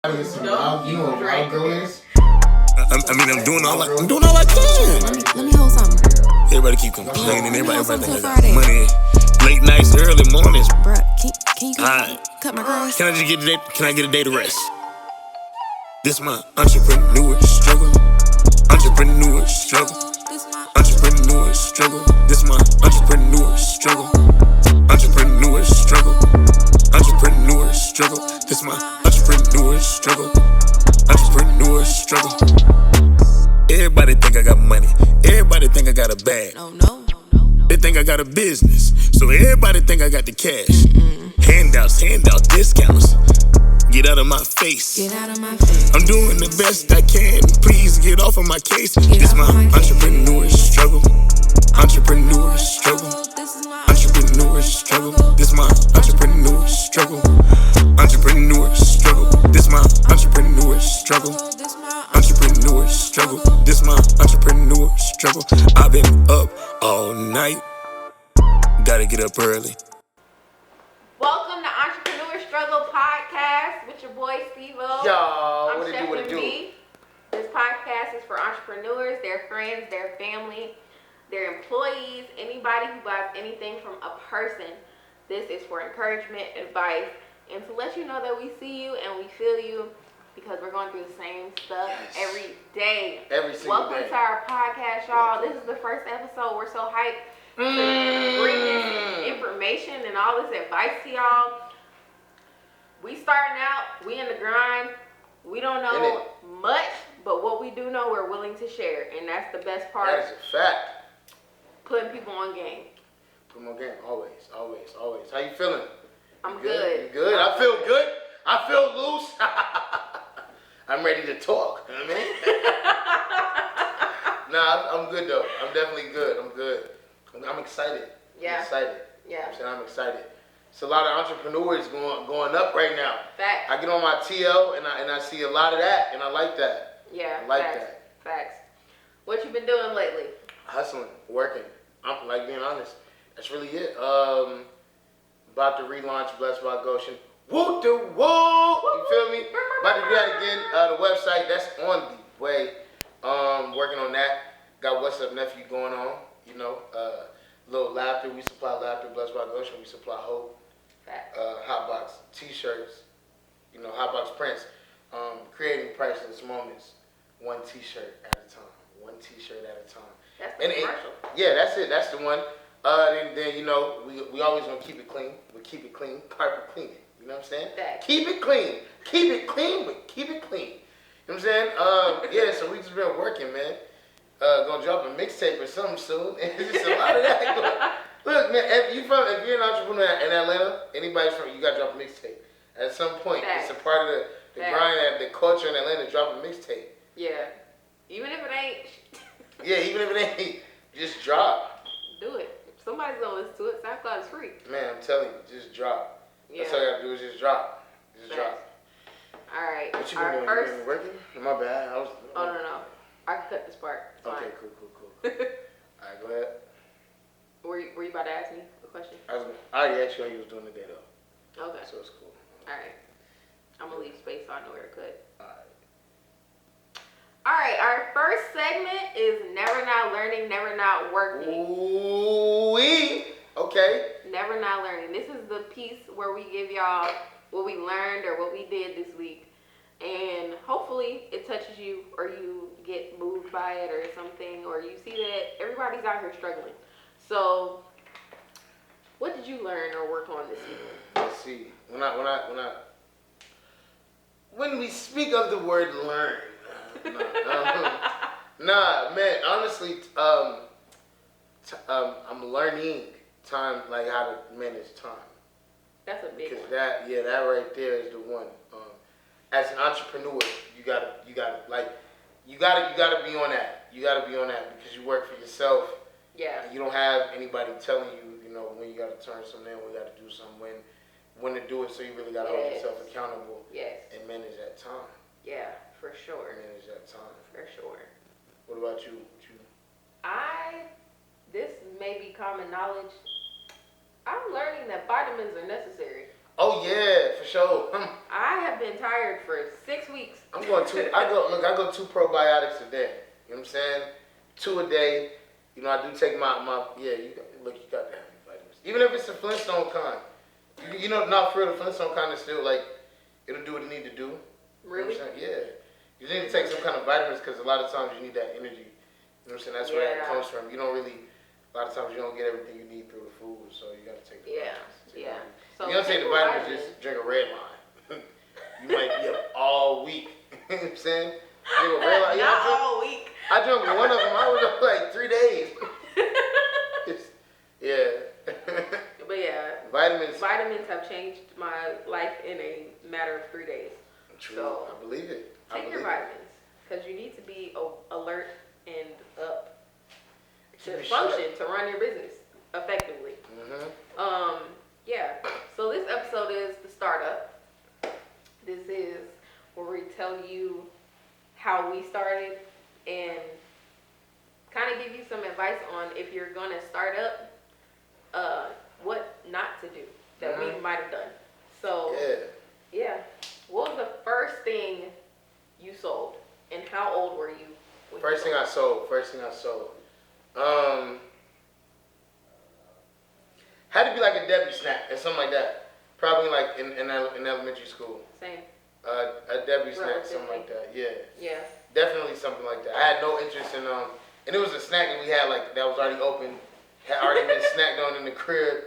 You know what wild girl is? I'm doing all I can. Let me hold something. Everybody keep complaining. Everybody think I got money. Late nights, early mornings. Bruh, can you cut my grass? Can I get a day to rest? This my entrepreneur struggle. Entrepreneur struggle. Entrepreneur struggle. This my entrepreneur struggle. Entrepreneur struggle. Entrepreneur struggle. This my entrepreneur struggle. Entrepreneur struggle. Everybody think I got money. Everybody think I got a bag. No. They think I got a business. So everybody think I got the cash. Handouts, discounts. Get out of my face. I'm doing the best I can. Please get off of my case. This my entrepreneur struggle. Entrepreneur struggle. Entrepreneur struggle. This my entrepreneur struggle. Entrepreneur struggle. This my entrepreneur struggle. Entrepreneur struggle. This my entrepreneur struggle. I've been up all night. Gotta get up early. Welcome to Entrepreneur Struggle Podcast with your boy Steve-O. Yo, I'm Chef B. This podcast is for entrepreneurs, their friends, their family, their employees, anybody who buys anything from a person. This is for encouragement, advice, and to let you know that we see you and we feel you because we're going through the same stuff every day. Every single Welcome day. to our podcast, y'all. This is the first episode. We're so hyped to bring this information and all this advice to y'all. We starting out, we in the grind. We don't know much, but what we do know, we're willing to share, and that's the best part. That is a fact. Putting people on game. Put them on game. Always. How you feeling? I'm good. You good? I feel good. I feel loose. I'm ready to talk. You know what I mean? Nah, I'm good though. I'm definitely good. I'm good. I'm excited. Yeah. I'm excited. Yeah. I'm excited. It's a lot of entrepreneurs going up right now. Facts. I get on my TL and I see a lot of that, and I like that. Yeah. I like facts. that. Facts. What you been doing lately? Hustling, working. I'm like being honest. That's really it. About to relaunch Blessed by Goshen. Woo to woo! You feel me? About to do that again. The website that's on the way. Working on that. Got What's Up Nephew going on. You know, little laughter. We supply laughter. Blessed by Goshen. We supply hope. Facts. Hotbox T-shirts. You know, Hotbox prints. Creating priceless moments. One T-shirt at a time. One T-shirt at a time. That's the commercial. Yeah, that's it. That's the one. Then you know, we always gonna keep it clean. We keep it clean. Carpet cleaning. You know what I'm saying? Facts. Keep it clean. Keep it clean, but keep it clean. You know what I'm saying? Yeah, so we just been working, man. Gonna drop a mixtape or something soon. It's just a lot of that. Look, man, if you're an entrepreneur in Atlanta, anybody's from, you gotta drop a mixtape. At some point, Facts. it's a part of the grind, the culture in Atlanta, drop a mixtape. Yeah. Even if it ain't, Yeah, even if it ain't, just drop. do it. If somebody's gonna listen to it, SoundCloud is free. Man, I'm telling you, just drop. Yeah. That's all you gotta do is just drop. Just drop. All right. What you Our been doing? first. You been working? My bad. Oh no. I can cut this part. It's Okay, fine. cool. Alright, go ahead. Were you about to ask me a question? I already asked you how you was doing today though. Okay. So it's cool. All right. I'm gonna leave space so I know where to cut. Alright. All right. Our first segment is never not learning, never not working. Ooh-wee. Okay. Never not learning. This is the piece where we give y'all what we learned or what we did this week, and hopefully it touches you or you get moved by it or something, or you see that everybody's out here struggling. So, what did you learn or work on this week? Let's see. When we speak of the word learn, nah, man. Honestly, I'm learning time, like how to manage time. That's a big one. Because that right there is the one. As an entrepreneur, you gotta be on that. You gotta be on that because you work for yourself. Yeah. You don't have anybody telling you, you know, when you gotta turn something in, when you gotta do something, when to do it. So you really gotta hold yourself accountable. Yes. And manage that time. Yeah, for sure. Manage that time. For sure. What about you? This may be common knowledge. I'm learning that vitamins are necessary. Oh yeah, for sure. I have been tired for 6 weeks. I go 2 probiotics a day. You know what I'm saying? 2 a day. You know, I do take my you got to have your vitamins. Even if it's a Flintstone kind. You know, not for real, the Flintstone kind is still like, it'll do what it need to do. Really? You know what I'm saying? Yeah. You need to take some kind of vitamins because a lot of times you need that energy. You know what I'm saying? That's where that comes from. You don't really, a lot of times you don't get everything you need through the food, so you got to take the vitamins. Yeah. So you don't take the vitamins, just drink a red line. You might be up all week. You know what I'm saying? Drink a red line. Not all week. I drank one of them. I was up like 3 days. Yeah. But yeah, Vitamins have changed my life in a matter of 3 days. True. So, I believe it. Take your vitamins because you need to be alert and up to function, to run your business effectively. Mm-hmm. Yeah. So this episode is the startup. This is where we tell you how we started and kind of give you some advice on if you're gonna start up, what not to do that we might have done. So yeah. What was the first thing you sold, and how old were you? First thing I sold. Had to be like a Debbie snack or something like that. Probably like in elementary school. Same. A Debbie snack, something like that. Yeah. Yeah. Definitely something like that. I had no interest in and it was a snack that we had like that was already open, had already been snacked on in the crib.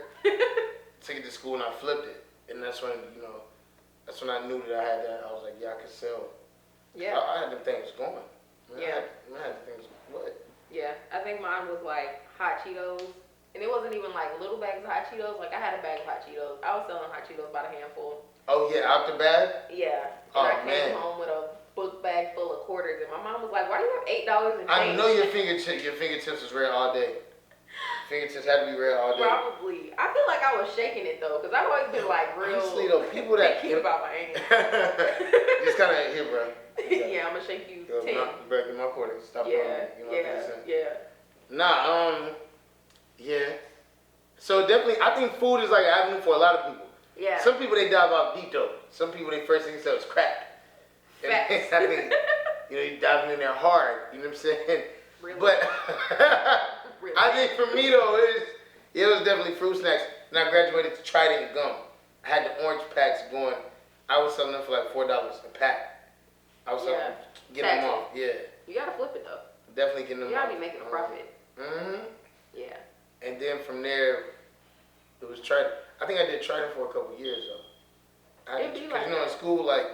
Took it to school and I flipped it, and that's when I knew that I had that. I was like, yeah, I could sell. Yeah. I had them things going. Yeah. I had things. What? Yeah. I think mine was like hot Cheetos. And it wasn't even like little bags of hot Cheetos. Like I had a bag of hot Cheetos. I was selling hot Cheetos by the handful. Oh yeah, out the bag? Yeah. And I came home with a book bag full of quarters, and my mom was like, "Why do you have $8 in change?" I know your fingertips was red all day. Fingertips had to be red all day. Probably. I feel like I was shaking it though, because I've always been like real. Honestly though, people that picky about my hands. Just kind of here, bro. Yeah, I'm gonna shake you 10. Bro, get my quarters. Stop Yeah. Nah, yeah. So definitely, I think food is like an avenue for a lot of people. Yeah. Some people they dive out deep though. Some people they first thing they sell is crack. Facts. I think you diving in there hard. You know what I'm saying? Really? But Really? I think for me though, it was definitely fruit snacks. And I graduated to Trident gum. I had the orange packs going. I was selling them for like $4 a pack. I was selling getting them off. Yeah. You gotta flip it though. Definitely getting them You off. gotta be making a profit. Mm-hmm. Yeah. And then from there, it was Trident. I think I did Trident for a couple years though. It'd be like in school, like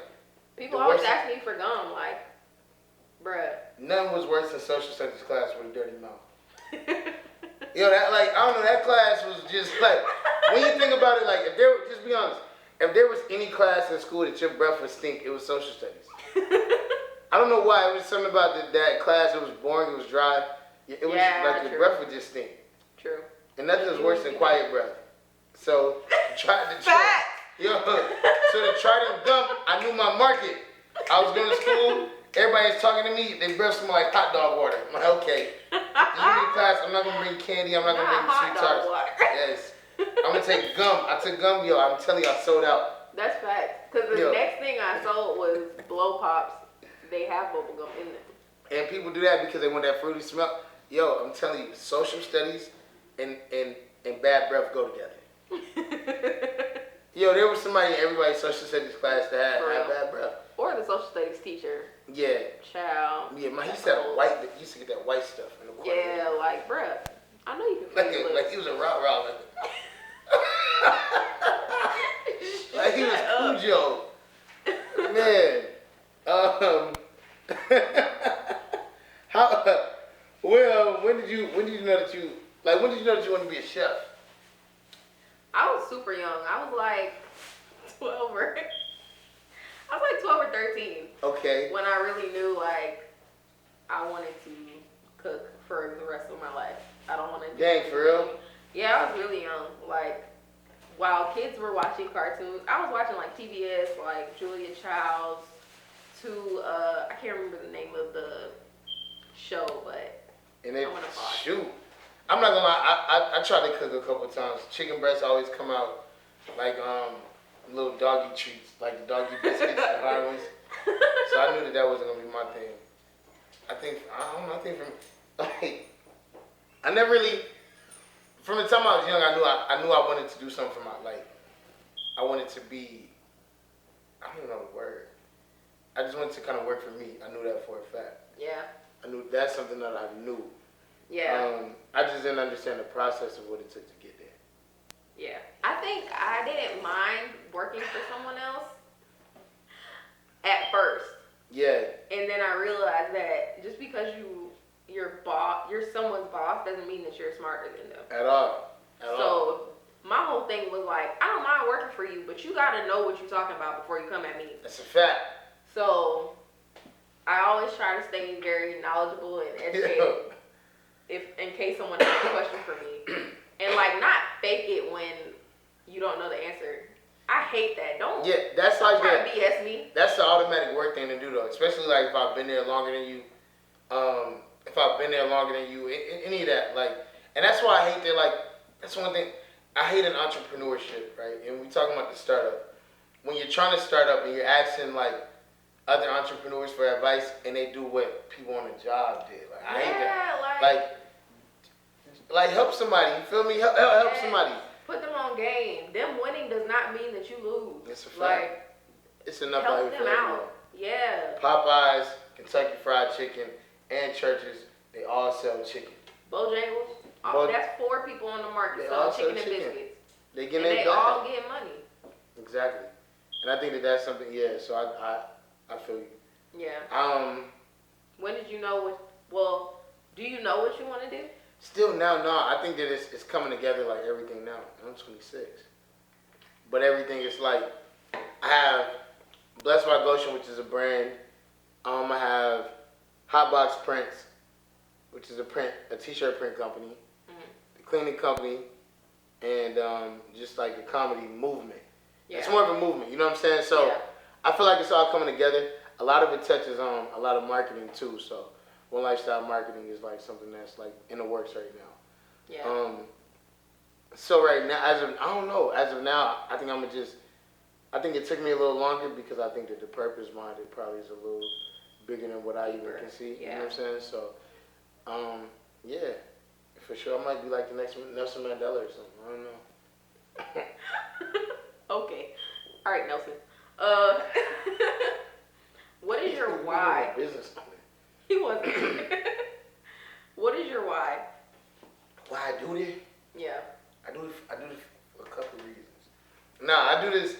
people always ask me for gum, like, bruh. Nothing was worse than social studies class with a dirty mouth. Yo, that like I don't know, that class was just like when you think about it, like if there was, just be honest, if there was any class in school that your breath would stink, it was social studies. I don't know why. It was something about that class. It was boring. It was dry. It was like your breath would just stink. True. And nothing is worse than quiet breath. So Yo, so to Trident gum, I knew my market. I was going to school. Everybody's talking to me. They breath smell like hot dog water. I'm like, okay. This is class. I'm not gonna bring candy. I'm not gonna bring sweet tarts. Yes. I'm gonna take gum. I took gum, yo. I'm telling you, I sold out. That's facts. Cause the next thing I sold was blow pops. They have bubble gum in them. And people do that because they want that fruity smell. Yo, I'm telling you, social studies and bad breath go together. Yo, there was somebody in everybody's social studies class that had bad breath. Or the social studies teacher. Yeah. Child. Yeah, man, he used to get that white stuff in the corner. Yeah, like, bruh, I know you can feel it. Like he was a rock. Like he was Cujo. Man. When did you know that you wanted to be a chef? I was super young. I was like 12 or 13. Okay. When I really knew like I wanted to cook for the rest of my life. I don't want to. Dang, for real? Yeah, I was really young. Like while kids were watching cartoons, I was watching like PBS, like Julia Childs. I can't remember the name of the show, but shoot. I'm not gonna lie, I tried to cook a couple times. Chicken breasts always come out like little doggy treats, like the doggy biscuits, the hard ones. So I knew that wasn't gonna be my thing. I don't know. I think from like I never really. From the time I was young, I knew I wanted to do something for my like. I wanted to be. I don't know the word. I just wanted to kind of work for me. I knew that for a fact. Yeah. I knew that's something that I knew. Yeah. I just didn't understand the process of what it took to get there. Yeah. I think I didn't mind working for someone else at first. Yeah. And then I realized that just because you're someone's boss doesn't mean that you're smarter than them. At all. So my whole thing was like, I don't mind working for you, but you gotta know what you're talking about before you come at me. That's a fact. So I always try to stay very knowledgeable and educated if in case someone has a question for me. And like not fake it when you don't know the answer. I hate that. Don't that's like try that. to BS me. That's the automatic work thing to do though. Especially like if I've been there longer than you. Any of that. Like, and that's why I hate that. Like, that's one thing. I hate an entrepreneurship, right? And we talking about the startup. When you're trying to start up and you're asking like other entrepreneurs for advice and they do what people on the job did. Like, I hate that. Like help somebody. You feel me? Help somebody. Put them on game. Them winning does not mean that you lose. It's a fact. Like, it's enough help out them here for out. everyone. Yeah. Popeyes, Kentucky Fried Chicken, and Churches, they all sell chicken. Bojangles. That's 4 people on the market all selling sell chicken and chicken. biscuits. They And they all get money. Exactly. And I think that's something, so I feel you. Yeah. When did you know do you know what you want to do? Still now, no. I think that it's coming together like everything now. I'm 26. But everything is like, I have Blessed by Goshen, which is a brand. I have Hotbox Prints, which is a t-shirt print company. The cleaning company, and just like the comedy movement. Yeah. It's more of a movement, you know what I'm saying? So I feel like it's all coming together. A lot of it touches on a lot of marketing too. So One Lifestyle Marketing is like something that's like in the works right now. Yeah. So right now, as of now, I think it took me a little longer because I think that the purpose behind it probably is a little bigger than what I even can see. You know what I'm saying? So, for sure, I might be like the next Nelson Mandela or something. I don't know. Okay. All right, Nelson. What is your why? Business owner. He wasn't. What is your why? Why I do this? Yeah. I do this for a couple of reasons. I do this.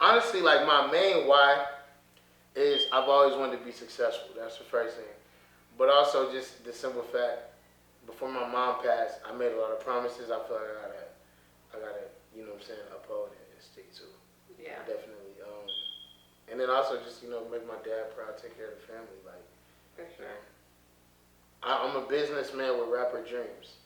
Honestly, like my main why is I've always wanted to be successful. That's the first thing. But also just the simple fact, before my mom passed, I made a lot of promises. I feel like I gotta, you know what I'm saying, uphold it and stick to. Yeah. Definitely. And then also just, make my dad proud, take care of the family. Like, for sure. I'm a businessman with rapper dreams.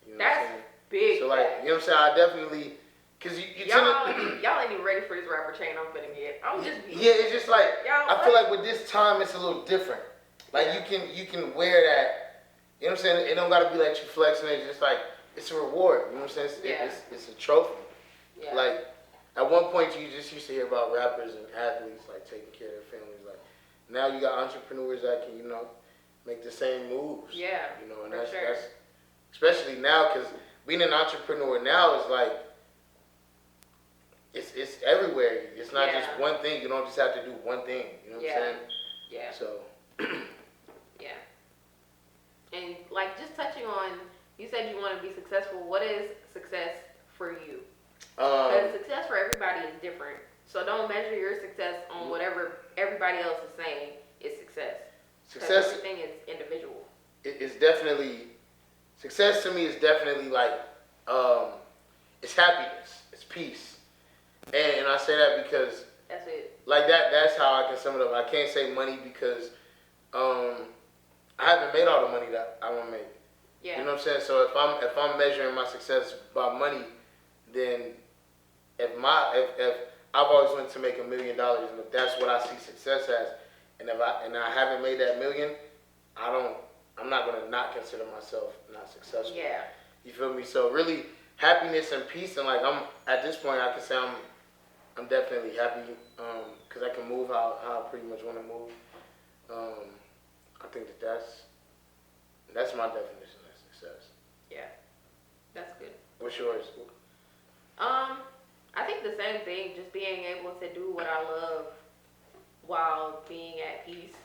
You know That's what I'm saying? big. So like, you know what I'm saying? I definitely, cause y'all ain't even ready for this rapper chain I'm finna get. It's just like, I feel like with this time it's a little different. Like you can wear that. You know what I'm saying? It don't gotta be like you flexing. It's just like it's a reward. You know what I'm saying? It's a trophy. Yeah. Like at one point you just used to hear about rappers and athletes like taking care of their families. Like now you got entrepreneurs that can make the same moves. Yeah. And that's especially now because being an entrepreneur now is like it's everywhere. It's not just one thing. You don't just have to do one thing. You know what I'm saying? Yeah. So. Yeah. And like just touching on, you said you want to be successful. What is success for you? Because success for everybody is different. So don't measure your success on whatever everybody else is saying is success. Success. Everything is individual. It's definitely success to me is definitely like it's happiness, it's peace, and I say that because that's it. Like that's how I can sum it up. I can't say money because I haven't made all the money that I want to make. Yeah. You know what I'm saying? So if I'm measuring my success by money, then if I've always wanted to make $1 million, and if that's what I see success as, and I haven't made that million, I'm not gonna not consider myself not successful. Yeah. You feel me? So really, happiness and peace, and like I'm at this point, I can say I'm definitely happy because I can move how I pretty much want to move. I think that's my definition of success. Yeah, that's good. What's yours? I think the same thing. Just being able to do what I love while being at peace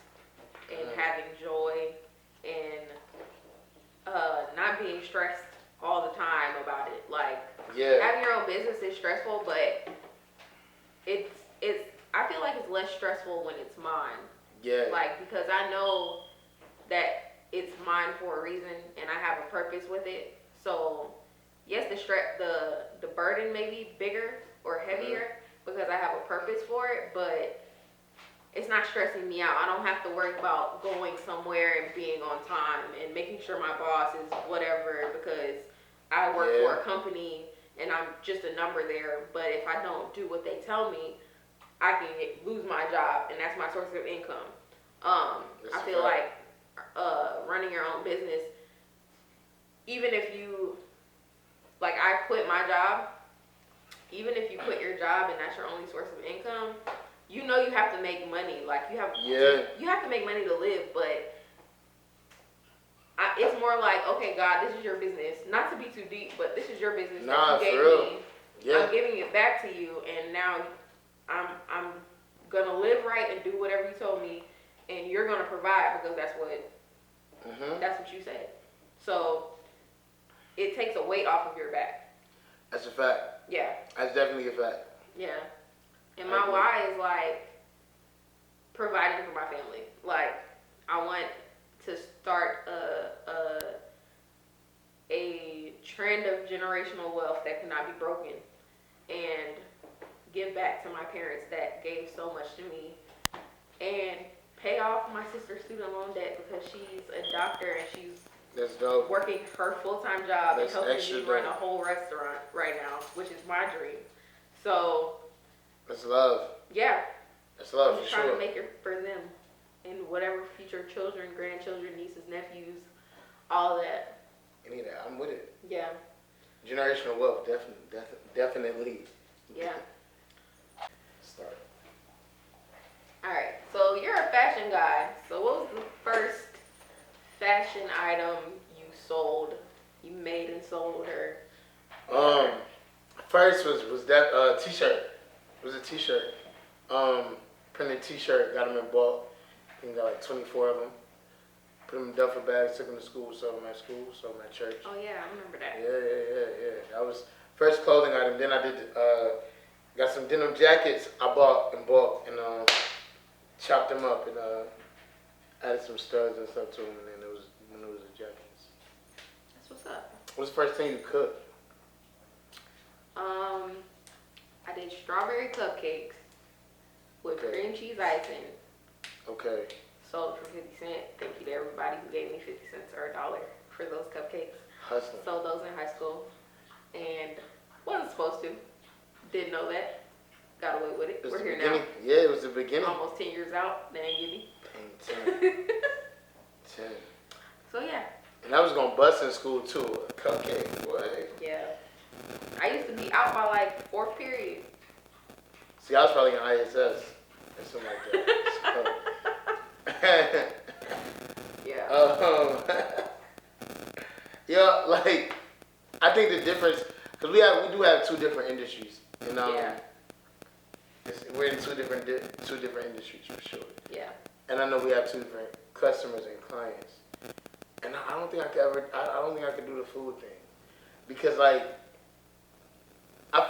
and having joy and not being stressed all the time about it. Like having your own business is stressful, but it's I feel like it's less stressful when it's mine. Yeah. Like, because I know that it's mine for a reason and I have a purpose with it. So yes, the burden may be bigger or heavier because I have a purpose for it, but it's not stressing me out. I don't have to worry about going somewhere and being on time and making sure my boss is whatever because I work for a company and I'm just a number there. But if I don't do what they tell me, I can lose my job, and that's my source of income. I feel like running your own business, even if you, like, I quit my job, even if you quit your job and that's your only source of income, you know you have to make money. Like, you have to make money to live, but it's more like, okay, God, this is your business. Not to be too deep, but this is your business that you gave me. Yeah. I'm giving it back to you, and now I'm gonna live right and do whatever you told me, and you're gonna provide because that's what you said. So it takes a weight off of your back. That's a fact. Yeah. That's definitely a fact. Yeah. And my why is like providing for my family. Like, I want to start a trend of generational wealth that cannot be broken, and give back to my parents that gave so much to me, and pay off my sister's student loan debt because she's a doctor and she's working her full-time job and helping me run a whole restaurant right now, which is my dream. So that's love. Yeah. That's love. I'm trying to make it for them and whatever future children, grandchildren, nieces, nephews, all that. Any of that, I'm with it. Yeah. Generational wealth, definitely. Yeah. Start. All right. So you're a fashion guy. So what was the first fashion item you sold? You made and sold, or? First was that t-shirt. It was a t-shirt. Printed t-shirt. Got them in bulk. I think got like 24 of them. Put them in duffel bags. Took them to school. Sold them at school. Sold them at church. Oh yeah, I remember that. Yeah. That was first clothing item. Then I did got some denim jackets I bought in bulk and chopped them up and added some studs and stuff to them. And then it was the jackets. That's what's up. What's the first thing you cooked? I did strawberry cupcakes with cream cheese icing. Okay. Sold for 50 cents. Thank you to everybody who gave me 50 cents or $1 for those cupcakes. Hustling. Sold those in high school and wasn't supposed to. Didn't know that. Got away with it. We're here now. Yeah, it was the beginning. Almost 10 years out. They ain't give me. 10. So yeah. And I was gonna bust in school too. A cupcake, boy. Yeah. I used to be out by like 4th period. See, I was probably in ISS or something like that. Yeah. Yeah, like I think the difference, because we do have two different industries, and we're in two different industries for sure. Yeah. And I know we have two different customers and clients, and I don't think I could do the food thing, because like I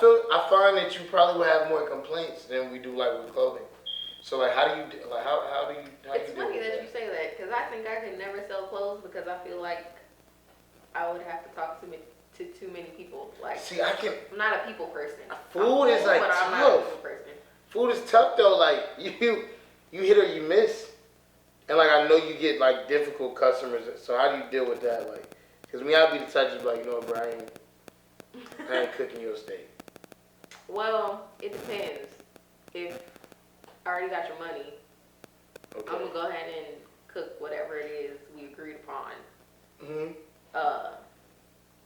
find that you probably will have more complaints than we do like with clothing. So like, how do you It's funny that you say that, because I think I could never sell clothes because I feel like I would have to talk to too many people. Like, see, I'm not a people person. Food is like tough. I'm not a people person. Food is tough though. Like you hit or you miss, and like I know you get like difficult customers. So how do you deal with that? Like, because me, I'd be the type to be like, you know, bro, I ain't cooking your steak. Well, it depends. If I already got your money, okay, I'm gonna go ahead and cook whatever it is we agreed upon.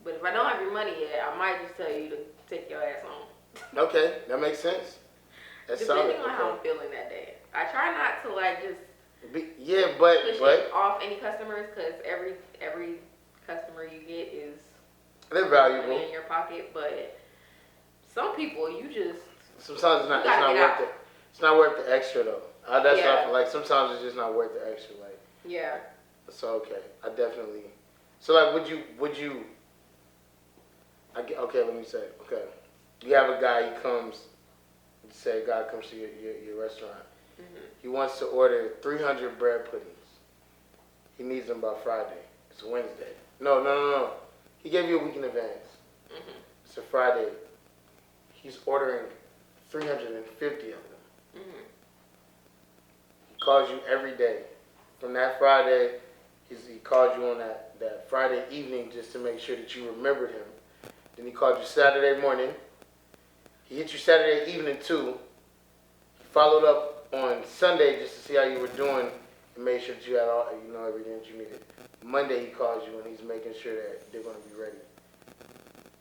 But if I don't have your money yet, I might just tell you to take your ass home. Okay, that makes sense. That's Depending solid. on how I'm feeling that day. I try not to like just push it off any customers, because every customer you get is they're valuable money in your pocket. But some people, you just sometimes it's not worth it. It's not worth the extra though. That's what I feel like. Sometimes it's just not worth the extra. Like So okay, I definitely. So like, would you? Okay, let me say. Okay, you have a guy. He comes. Say a guy comes to your restaurant. Mm-hmm. He wants to order 300 bread puddings. He needs them by Friday. It's Wednesday. No. He gave you a week in advance. Mm-hmm. It's a Friday. He's ordering 350 of them. Mm-hmm. He calls you every day. From that Friday, he called you on that Friday evening just to make sure that you remembered him. Then he called you Saturday morning. He hit you Saturday evening too. He followed up on Sunday just to see how you were doing and made sure that you had everything that you needed. Monday he calls you and he's making sure that they're going to be ready.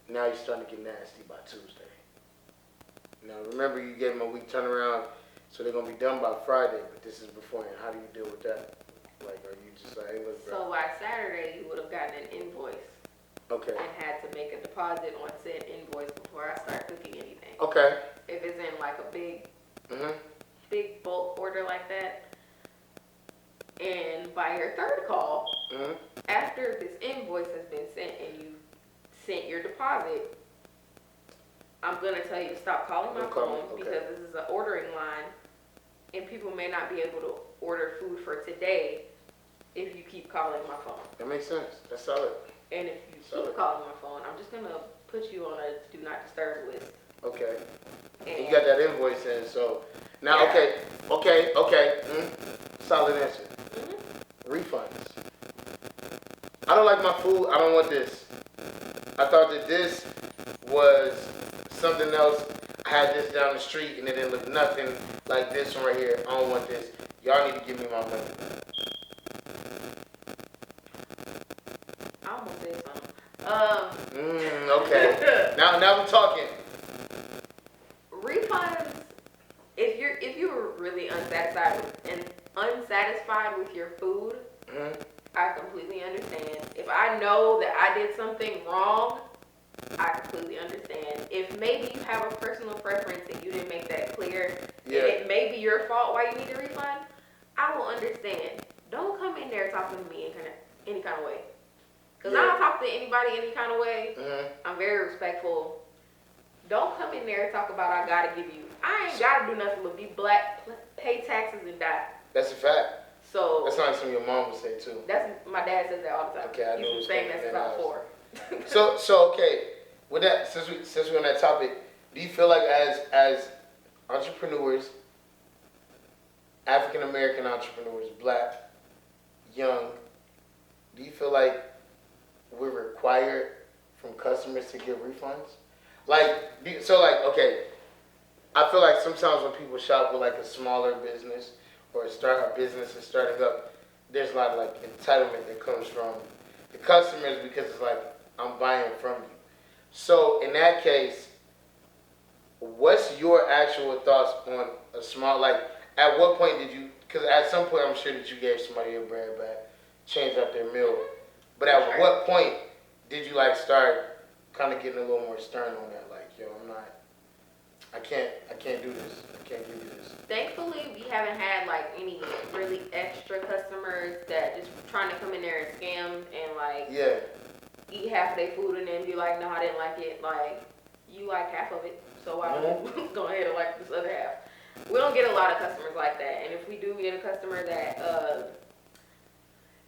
Now you're starting to get nasty by Tuesday. Now remember, you gave him a week turnaround, so they're going to be done by Friday, but this is beforehand. How do you deal with that? Like, are you just like, hey, look, bro. So by Saturday, you would have gotten an invoice. Okay. And had to make a deposit on said invoice before I start cooking anything. Okay. If it's in like a big bulk order like that. And by your third call, after this invoice has been sent and you sent your deposit, I'm going to tell you to stop calling my phone because this is an ordering line and people may not be able to order food for today if you keep calling my phone. That makes sense. That's solid. And if you keep calling my phone, I'm just going to put you on a do not disturb list. Okay. And you got that invoice in, so now, okay. Solid answer. Refunds. I don't like my food. I don't want this. I thought that this was something else. I had this down the street and it didn't look nothing like this one right here. I don't want this. Y'all need to give me my money. I almost said something. Okay. Now we're talking. Refunds. If you're really unsatisfied with your food, I completely understand. If I know that I did something wrong, I completely understand. If maybe you have a personal preference and you didn't make that clear, and it may be your fault why you need a refund, I will understand. Don't come in there talking to me in any kind of way. Because I don't talk to anybody any kind of way. I'm very respectful. Don't come in there and talk about I gotta give you. I ain't gotta do nothing but be black, pay taxes, and die. That's a fact. So that's not something your mom would say too. That's my dad says that all the time. Okay, I know. He's been saying that's about 4. So okay, with that, since we're on that topic, do you feel like as entrepreneurs, African American entrepreneurs, black, young, do you feel like we're required from customers to give refunds? Okay, I feel like sometimes when people shop with like a smaller business or a business is starting up, there's a lot of like entitlement that comes from the customers because it's like, I'm buying from you. So in that case, what's your actual thoughts on a small, like at what point did you, because at some point I'm sure that you gave somebody your bread back, changed up their meal, but at what point did you like start kind of getting a little more stern on that? Like, yo, I can't do this. I can't give you this. Thankfully, we haven't had like any really extra customers that just trying to come in there and scam and like eat half of their food and then be like, no, I didn't like it. Like, you like half of it, so why don't you go ahead and like this other half? We don't get a lot of customers like that, and if we do get a customer that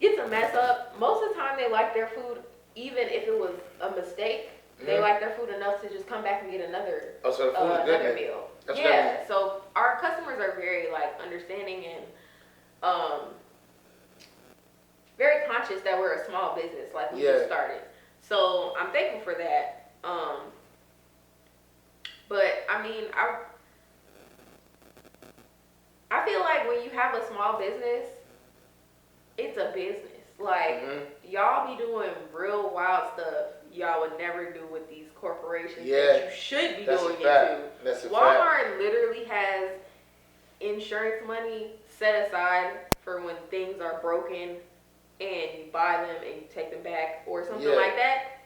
gets a mess up, most of the time they like their food, even if it was a mistake. They like their food enough to just come back and get another so the food is good, another meal. That's so our customers are very like understanding and very conscious that we're a small business, like we just started. So I'm thankful for that. But I mean, I feel like when you have a small business, it's a business. Like y'all be doing real wild stuff. y'all would never do with these corporations Yeah, that you should be that's a doing it fact. to. That's a Walmart literally has insurance money set aside for when things are broken and you buy them and you take them back or something like that.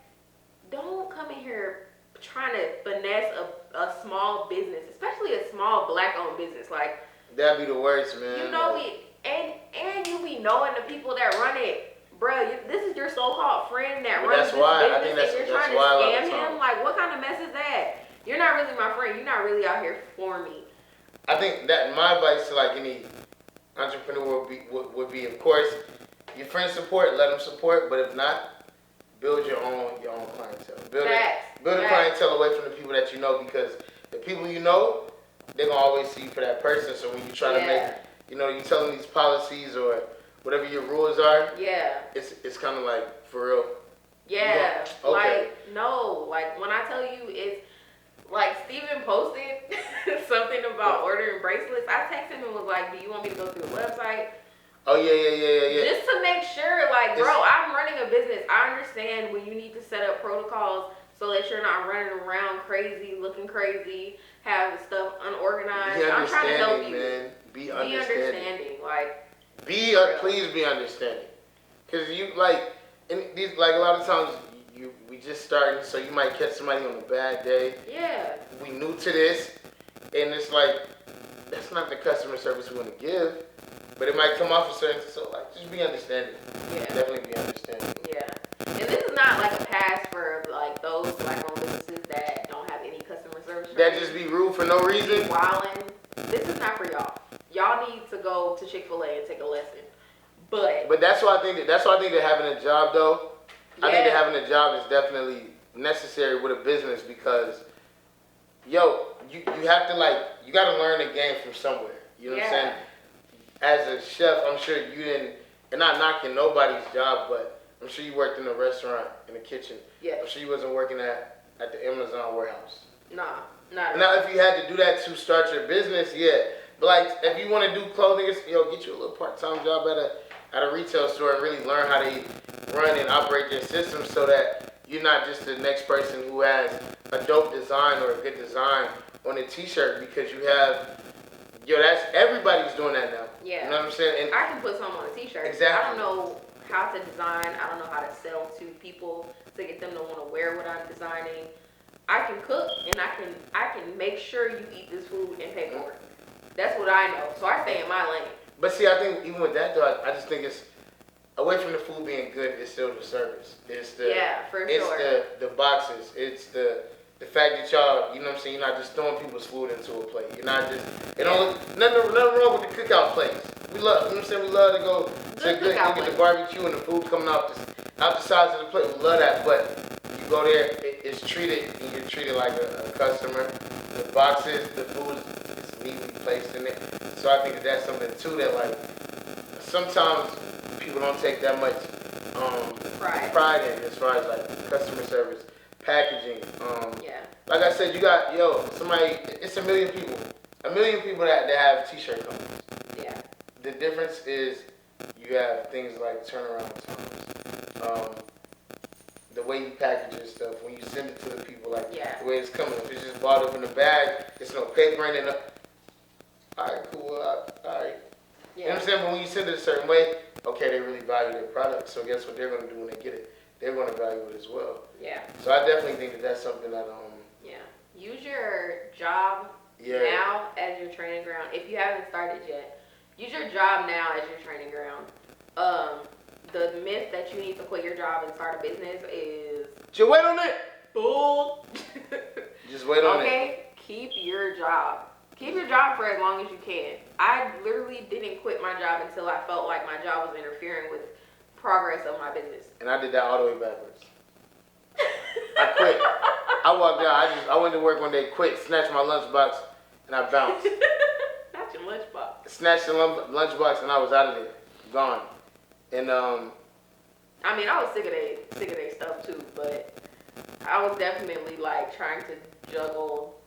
Don't come in here trying to finesse a small business, especially a small black-owned business. Like, that'd be the worst, man. you know, and you be knowing the people that run it. Bruh, this is your so-called friend that runs this business, and you're trying to scam him. Like, what kind of mess is that? You're not really my friend. You're not really out here for me. I think that my advice to like any entrepreneur would be, of course, your friends support, let them support, but if not, build your own clientele. Build a clientele away from the people that you know, because the people you know, they're gonna always see you for that person. So when you try to make, you know, you tell them these policies or whatever your rules are, it's kind of like for real. Yeah, like no, like when I tell you it's like Steven posted something about ordering bracelets. I texted him and was like, "Do you want me to go through the website?" Oh yeah. Just to make sure, like, bro, I'm running a business. I understand when you need to set up protocols so that you're not running around crazy, looking crazy, having stuff unorganized. I'm trying to help you. Man. Be understanding. Like, please be understanding. Cause you like, in these, like a lot of times we just starting, so you might catch somebody on a bad day. Yeah. We new to this, and it's like that's not the customer service we want to give. But it might come off a certain, so like, just be understanding. Yeah. Definitely be understanding. Yeah. And this is not like a pass for like those black-owned businesses that don't have any customer service. That just be rude for no reason. Wildin'. This is not for y'all. Y'all need to go to Chick-fil-A and take a lesson. But that's why I think that having a job though, I think that having a job is definitely necessary with a business, because yo, you have to like, you got to learn the game from somewhere. You know what I'm saying? As a chef, I'm sure you didn't, and not knocking nobody's job, but I'm sure you worked in a restaurant, in a kitchen. Yeah. I'm sure you wasn't working at the Amazon warehouse. Nah, not now, if you had to do that to start your business, but like if you want to do clothing, get you a little part-time job at a retail store and really learn how they run and operate their system, so that you're not just the next person who has a dope design or a good design on a t-shirt, because you have, that's everybody's doing that now. Yeah. You know what I'm saying? And I can put something on a t-shirt. Exactly. I don't know how to design. I don't know how to sell to people to get them to want to wear what I'm designing. I can cook, and I can make sure you eat this food and pay for it. That's what I know. So I stay in my lane. But see, I think even with that though, I just think it's away from the food being good, it's still the service. It's the it's the boxes. It's the fact that y'all, you know what I'm saying, you're not just throwing people's food into a plate. You're not just, nothing wrong with the cookout plates. We love, you know what I'm saying, we love to go get the barbecue and the food coming out the sides of the plate. We love that, but you go there, it's treated, and you're treated like a customer. The boxes, the food is neatly placed in it. So I think that's something too that like, sometimes people don't take that much pride in, as far as like customer service, packaging. Like I said, you got somebody. It's a million people that have t-shirt companies. Yeah. The difference is you have things like turnaround times. The way you package your stuff, when you send it to the people, like the way it's coming. If it's just bought up in a bag, it's no paper in it. All right, cool. All right. Yeah. You know what I'm saying? But when you send it a certain way, okay, they really value their product. So guess what they're going to do when they get it? They're going to value it as well. Yeah. So I definitely think that that's something that use your job now as your training ground. If you haven't started yet, use your job now as your training ground. The myth that you need to quit your job and start a business is just wait on it. Bull. Just wait on it. Okay, keep your job. Keep your job for as long as you can. I literally didn't quit my job until I felt like my job was interfering with progress of my business. And I did that all the way backwards. I quit. I walked out. I went to work one day, quit, snatched my lunchbox, and I bounced. Not your lunchbox. Snatched the lunchbox, and I was out of there, gone. And I mean, I was sick of their stuff too, but I was definitely like trying to juggle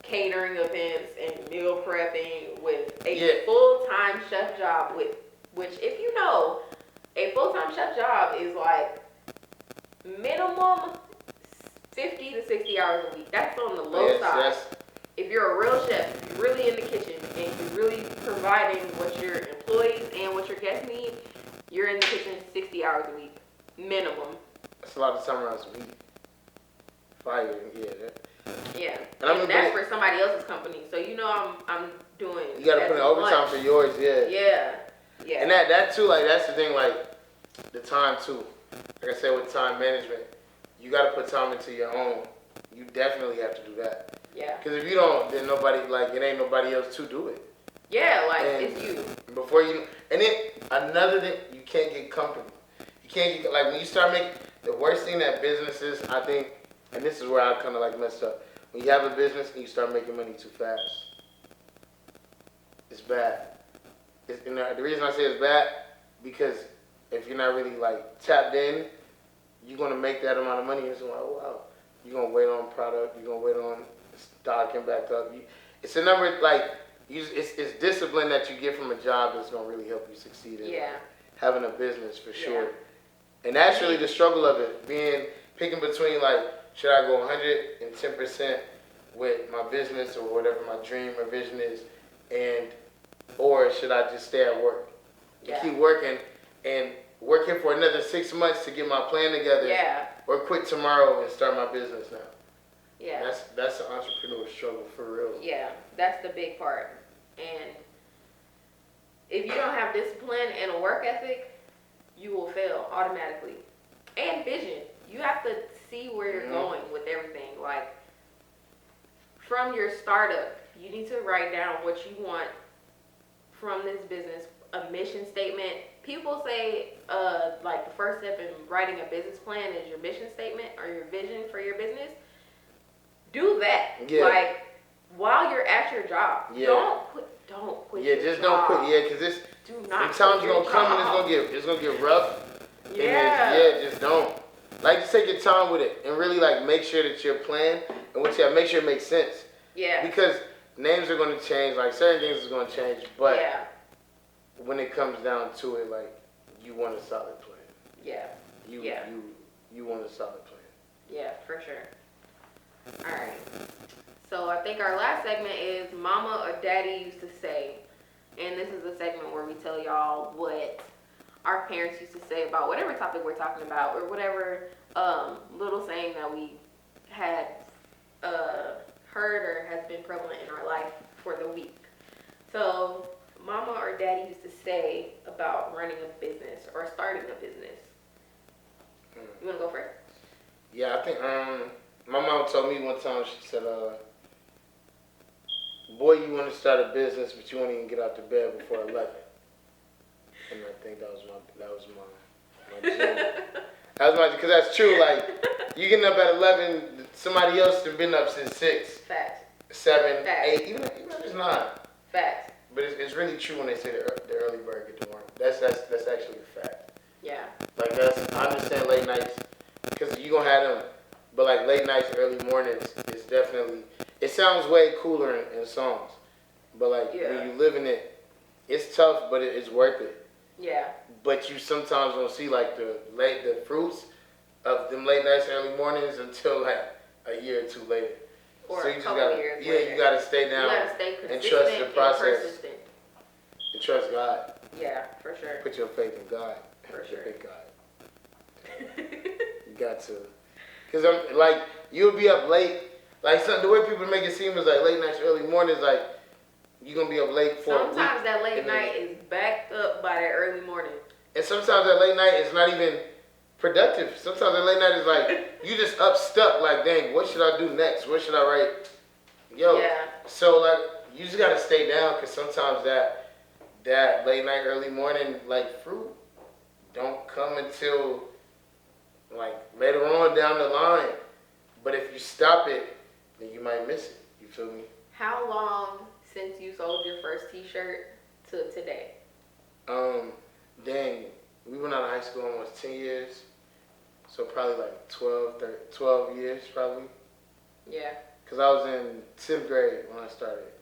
catering events and meal prepping with a full-time chef job, which if you know, a full-time chef job is like minimum 50 to 60 hours a week. That's on the low side. If you're a real chef, if you're really in the kitchen and you're really providing what your employees and what your guests need, you're in the kitchen 60 hours a week, minimum. That's a lot of summer hours a week. Fire, yeah. Yeah, and that's for somebody else's company. So I'm doing. You gotta put in overtime for yours, yeah. Yeah. And that too, like that's the thing, like the time too. Like I said with time management, you gotta put time into your own. You definitely have to do that. Yeah. Because if you don't, then it ain't nobody else to do it. Yeah, like and it's you. And then another thing, you can't get comfortable. You can't get, like when you start making, the worst thing that businesses, I think, and this is where I kind of like messed up. When you have a business and you start making money too fast, it's bad. The reason I say it's bad, because if you're not really like tapped in, you're gonna make that amount of money and it's like, oh wow. You're gonna wait on product. You're gonna wait on stocking back up. It's a number it's discipline that you get from a job that's gonna really help you succeed in having a business for sure. Yeah. And that's really the struggle of it, picking between like, should I go 110% with my business or whatever my dream or vision is, or should I just stay at work and keep working and working for another 6 months to get my plan together, or quit tomorrow and start my business now. Yeah. That's an entrepreneur struggle for real. Yeah, that's the big part. And if you don't have discipline and a work ethic, you will fail automatically. And vision. You have to see where you're going with everything. Like, from your startup, you need to write down what you want from this business, a mission statement. People say, like, the first step in writing a business plan is your mission statement or your vision for your business. Do that. Yeah. Like, while you're at your job. Yeah. Don't quit. Yeah, just don't quit. Yeah, because this. Do not. Time's gonna come and it's gonna get rough. Yeah. Just don't. Like, just take your time with it and really like make sure that your plan and what you have, make sure it makes sense. Yeah. Because names are gonna change. Like certain things is gonna change, but when it comes down to it, like you want a solid plan. Yeah. You want a solid plan. Yeah, for sure. All right. So I think our last segment is Mama or Daddy used to say, and this is a segment where we tell y'all what our parents used to say about whatever topic we're talking about, or whatever little saying that we had heard or has been prevalent in our life for the week. So, Mama or Daddy used to say about running a business or starting a business. You want to go first? Yeah, I think my mom told me one time, she said, boy, you want to start a business, but you won't even get out to bed before 11. And I think that was my dream. Because that's true. Like, you getting up at 11, somebody else has been up since 6. Facts. 7, Facts. 8, even if it's 9. Facts. But it's really true when they say the early bird get the worm. That's actually a fact. Yeah. Like, I understand late nights, because you gonna have them, but like late nights, early mornings, it's definitely, it sounds way cooler in songs. But like, when you live in it, it's tough, but it's worth it. Yeah. But you sometimes don't see like the fruits of them late nights, early mornings until like a year or two later. Or so a couple years later. You gotta stay down. You gotta stay consistent and trust the process. and persistent. And trust God. Yeah, for sure. Put your faith in God. For sure. Big God. You got to. Because I'm like, you'll be up late. Like, the way people make it seem is like late nights, early mornings, like, you're going to be up late for sometimes that late night is backed up by that early morning. And sometimes that late night is not even productive. Sometimes that late night is like, you just up stuck, like, dang, what should I do next? What should I write? So, like, you just got to stay down, because sometimes that late night, early morning, like, fruit don't come until, like, later on down the line. But if you stop it, then you might miss it. You feel me? How long since you sold your first t-shirt to today? Dang, we went out of high school almost 10 years. So probably like 12 years probably. Yeah. Because I was in 10th grade when I started.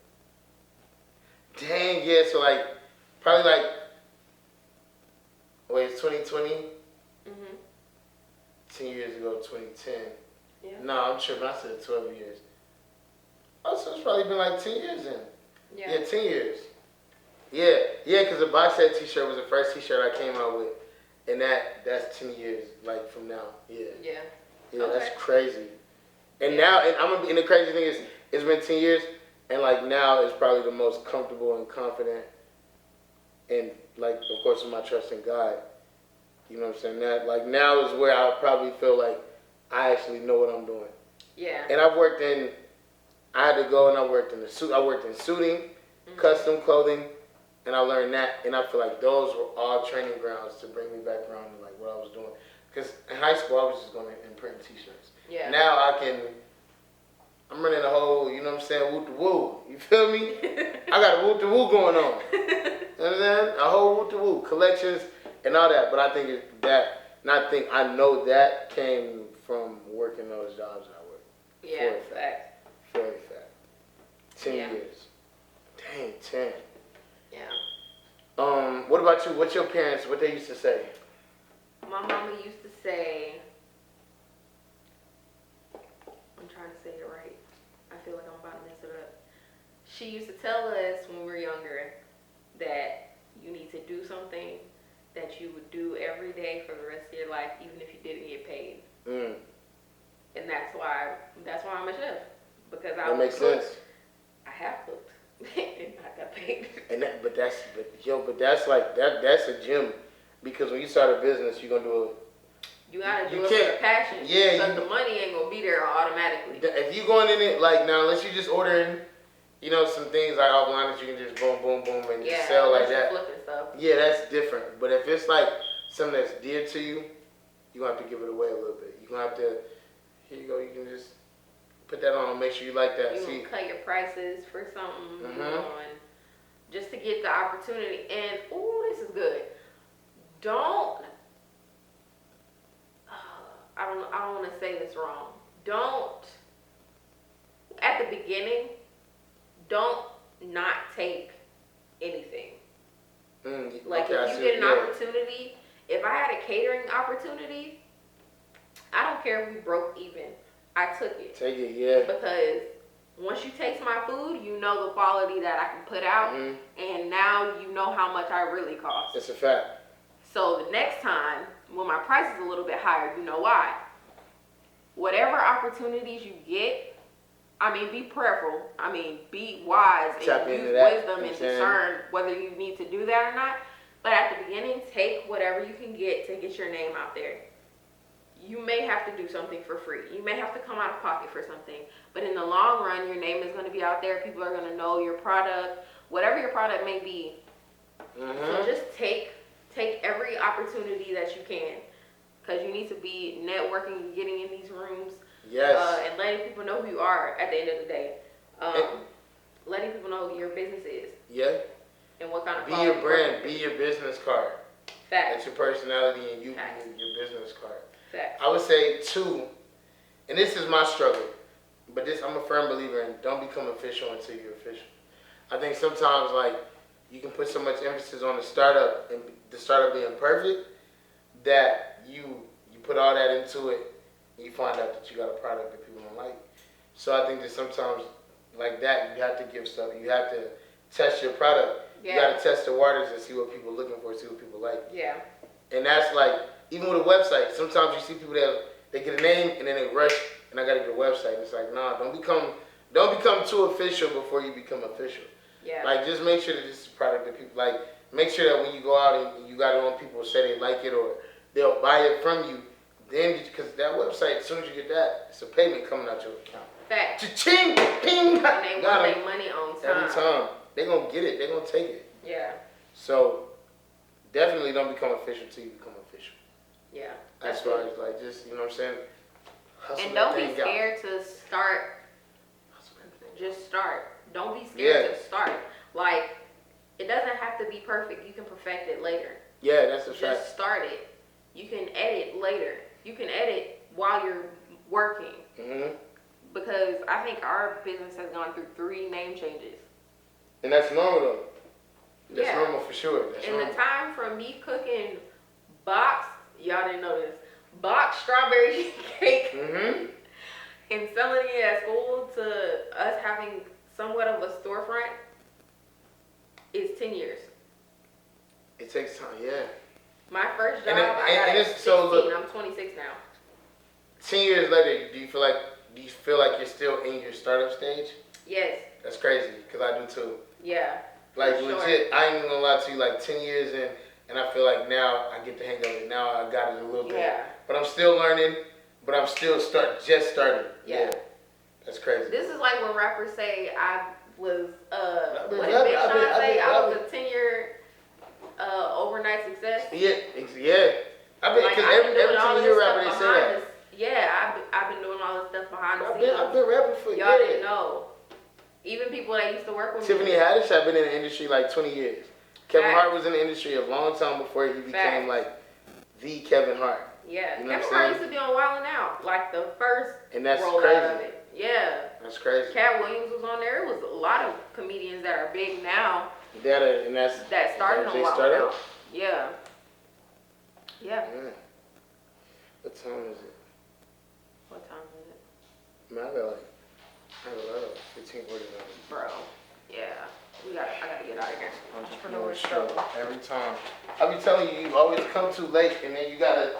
Dang, yeah, so like, probably like, wait, it's 2020? 10 10 years ago, 2010. Yeah. No, I'm tripping. I said 12 years. Oh, so it's probably been like 10 years then. Yeah, 10 years. Yeah, because the box set t-shirt was the first t-shirt I came out with. And that's 10 years, like, from now. Yeah. Yeah. Yeah, Okay. that's crazy. And now, and the crazy thing is, it's been 10 years, and, like, now it's probably the most comfortable and confident. And, like, of course, with my trust in God. You know what I'm saying? That, like, now is where I probably feel like I actually know what I'm doing. Yeah. And I had to go and I worked in suiting, custom clothing, and I learned that. And I feel like those were all training grounds to bring me back around to like what I was doing. Because in high school, I was just going to imprint t-shirts. Yeah. Now I'm running a whole, you know what I'm saying, woot the woo. You feel me? I got a woot the woo going on. You know what I'm saying? A whole woot the woo, collections and all that. But I think I know that came from working those jobs I worked. Yeah, fact. Very fact. 10 years. Dang, 10. Yeah. What about you? What's your parents, what they used to say? My mama used to say, I'm trying to say it right. I feel like I'm about to mess it up. She used to tell us when we were younger that you need to do something that you would do every day for the rest of your life, even if you didn't get paid. And that's why I'm a chef. Because that makes sense. I have cooked and I got paid. And that's like that's a gem, because when you start a business, you're gonna do it. You gotta do it for the passion. Yeah, because the money ain't gonna be there automatically. If you going in it like now, unless you just ordering, you know, some things like offline that you can just boom, boom, boom, and just sell like that. Flipping stuff. Yeah, that's different. But if it's like something that's dear to you, you gonna have to give it away a little bit. You gonna have to. Here you go. You can just put that on and make sure you like that. You can cut your prices for something, you know, and just to get the opportunity. And, ooh, this is good. Don't, I don't want to say this wrong. Don't, at the beginning, don't not take anything. Like, okay, if you get an opportunity, if I had a catering opportunity, I don't care if we broke even. I took it. Take it, yeah. Because once you taste my food, you know the quality that I can put out, and now you know how much I really cost. It's a fact. So the next time, when my price is a little bit higher, you know why. Whatever opportunities you get, I mean, be prayerful. I mean, be wise and use wisdom and discern whether you need to do that or not. But at the beginning, take whatever you can get to get your name out there. You may have to do something for free. You may have to come out of pocket for something. But in the long run, your name is going to be out there. People are going to know your product, whatever your product may be. So just take every opportunity that you can. Because you need to be networking, getting in these rooms. Yes. And letting people know who you are at the end of the day. Letting people know who your business is. Yeah. And what kind of be your brand. Be your business card. Fact. That's your personality, and you be your business card. Fact. I would say 2, and this is my struggle, but I'm a firm believer in don't become official until you're official. I think sometimes like you can put so much emphasis on the startup and the startup being perfect that you put all that into it and you find out that you got a product that people don't like. So I think that sometimes like that you have to give stuff. You have to test your product. Yeah. You got to test the waters and see what people are looking for, see what people like. Yeah. And that's like, even with a website, sometimes you see people that they get a name and then they rush and I gotta get a website. And it's like, nah, don't become too official before you become official. Yeah. Like just make sure that this is a product that people like. Make sure that when you go out and you got it on, people say they like it or they'll buy it from you. Then, because that website, as soon as you get that, it's a payment coming out your account. Fact. Cha-ching! Ping! And they want their money on time. Every time. They gonna get it. They gonna take it. Yeah. So definitely don't become official till you become official. Yeah. As far as like just, you know what I'm saying? Hustle and don't that be thing out. scared to start. Just start. Don't be scared to start. Like, it doesn't have to be perfect. You can perfect it later. Yeah, that's a fact. Just start it. You can edit later. You can edit while you're working. Because I think our business has gone through 3 name changes. And that's normal though. That's normal for sure. That's in normal. the time from me cooking box, y'all didn't know this, boxed strawberry cake Mm-hmm. and selling it at school to us having somewhat of a storefront is 10 years. It takes time, yeah. My first job, And I got at it's 16. so look- I'm 26 now. 10 years later, do you feel like you're still in your startup stage? Yes. That's crazy, because I do too. Yeah. Like, For sure. legit, I ain't even gonna lie to you, like 10 years in, and I feel like now I get the hang of it. Now I got it a little bit. Yeah. But I'm still learning, but I'm still just starting. Yeah. That's crazy. This is like when rappers say I was, I've been what did rapping, Big I've Sean been- say? I was I've a 10-year overnight success. Yeah, yeah. I bet, Like, because I've been every doing all time this you hear stuff rapper, they say behind that. the- Yeah, I've been doing all this stuff behind the I've scenes. been rapping for Y'all years. didn't know. Even people that used to work with Tiffany me. Haddish, I've been in the industry like 20 years. Kevin Facts. Hart was in the industry a long time before he became Facts. like the Kevin Hart. Yeah, You know what I'm Kevin Hart saying? used to be on Wild 'N Out, like the first And that's rollout crazy. of it. Yeah, That's crazy. Cat Williams was on there. It was a lot of comedians that are big now And that's that started on they Wild 'N started? Out. Yeah. Yeah. Yeah. What time is it? What time is it? Man, I got like 15 orders on it. Bro. Yeah. I gotta get out of here. Entrepreneur struggle every time. I be telling you, you always come too late, and then you gotta